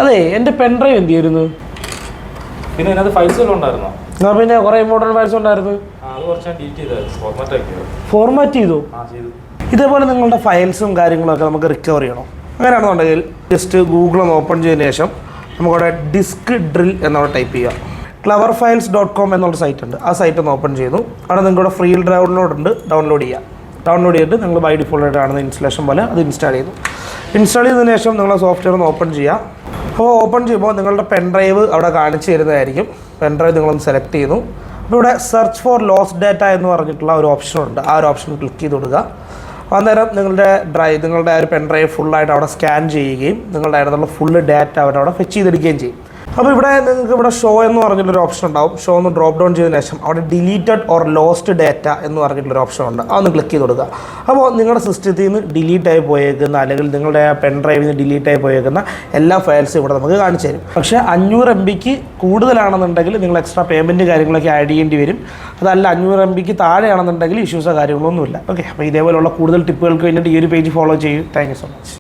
അതെ എൻ്റെ പെൻഡ്രൈവ് എന്ത് ചെയ്യുന്നു? പിന്നെ അതിനകത്ത് ഫയൽസ് എല്ലാം ഉണ്ടായിരുന്നോ? പിന്നെ കുറേ ഇമ്പോർട്ടൻറ്റ് ഫയൽസ് ഉണ്ടായിരുന്നു. ഫോർമാറ്റ് ചെയ്തു. ഇതേപോലെ നിങ്ങളുടെ ഫയൽസും കാര്യങ്ങളൊക്കെ നമുക്ക് റിക്കവർ ചെയ്യണം. അങ്ങനെയാണെന്നുണ്ടെങ്കിൽ ജസ്റ്റ് ഗൂഗിൾ ഒന്ന് ഓപ്പൺ ചെയ്തതിന് ശേഷം നമുക്കവിടെ ഡിസ്ക് ഡ്രിൽ എന്നുള്ള ടൈപ്പ് ചെയ്യാം. cleverfiles.com എന്നുള്ള സൈറ്റ് ഉണ്ട്. ആ സൈറ്റ് ഒന്ന് ഓപ്പൺ ചെയ്യുന്നു. അവിടെ നിങ്ങളുടെ ഫ്രീ ഡൗൺലോഡ് ഉണ്ട്, ഡൗൺലോഡ് ചെയ്യാം. ഡൗൺലോഡ് ചെയ്തിട്ട് നിങ്ങൾ ബൈ ഡിഫോൾട്ടായിട്ട് കാണുന്ന ഇൻസ്റ്റലേഷൻ പോലെ അത് ഇൻസ്റ്റാൾ ചെയ്തു. ഇൻസ്റ്റാൾ ചെയ്തതിന് ശേഷം നിങ്ങളുടെ സോഫ്റ്റ്വെയർ ഒന്ന് ഓപ്പൺ ചെയ്യുക. അപ്പോൾ ഓപ്പൺ ചെയ്യുമ്പോൾ നിങ്ങളുടെ പെൻഡ്രൈവ് അവിടെ കാണിച്ചു തരുന്നതായിരിക്കും. പെൻഡ്രൈവ് നിങ്ങളൊന്ന് സെലക്ട് ചെയ്യുന്നു. അപ്പോൾ ഇവിടെ സെർച്ച് ഫോർ ലോസ്റ്റ് ഡാറ്റ എന്ന് പറഞ്ഞിട്ടുള്ള ഒരു ഓപ്ഷനുണ്ട്. ആ ഒരു ഓപ്ഷൻ ക്ലിക്ക് ചെയ്ത് കൊടുക്കുക. അന്നേരം നിങ്ങളുടെ ഒരു പെൻഡ്രൈവ് ഫുള്ളായിട്ട് അവിടെ സ്കാൻ ചെയ്യുകയും നിങ്ങളുടെ അതിനകത്തുള്ള ഫുള്ള് ഡാറ്റ അവിടെ ഫെച്ച് ചെയ്തെടുക്കുകയും ചെയ്യും. അപ്പോൾ നിങ്ങൾക്ക് ഇവിടെ ഷോ എന്ന് പറഞ്ഞിട്ടുള്ളൊരു ഓപ്ഷൻ ഉണ്ടാവും. ഷോ ഒന്ന് ഡ്രോപ്പ് ഡൗൺ ചെയ്തതിന് ശേഷം അവിടെ ഡിലീറ്റഡ് ഓർ ലോസ്റ്റ് ഡാറ്റ എന്ന് പറഞ്ഞിട്ടുള്ളൊരു ഓപ്ഷൻ ഉണ്ട്. അതൊന്ന് ക്ലിക്ക് ചെയ്ത് കൊടുക്കുക. അപ്പോൾ നിങ്ങളുടെ സിസ്റ്റത്തിൽ നിന്ന് ഡിലീറ്റായി പോയേക്കുന്ന അല്ലെങ്കിൽ നിങ്ങളുടെ പെൻഡ്രൈവിൽ നിന്ന് ഡിലീറ്റായി പോയേക്കുന്ന എല്ലാ ഫയൽസും ഇവിടെ നമുക്ക് കാണിച്ചു തരും. പക്ഷേ 500 MB കൂടുതലാണെന്നുണ്ടെങ്കിൽ നിങ്ങൾ എക്സ്ട്രാ പേയ്മെൻറ്റ് കാര്യങ്ങളൊക്കെ ആഡ് ചെയ്യേണ്ടി വരും. അതല്ല 500 MB താഴെയാണെന്നുണ്ടെങ്കിൽ ഇഷ്യൂസോ കാര്യങ്ങളൊന്നുമില്ല. ഓക്കെ, അപ്പോൾ ഇതേപോലെയുള്ള കൂടുതൽ ടിപ്പുകൾക്ക് വേണ്ടിയിട്ട് ഈ ഒരു പേജ് ഫോളോ ചെയ്യൂ. Thank you so much.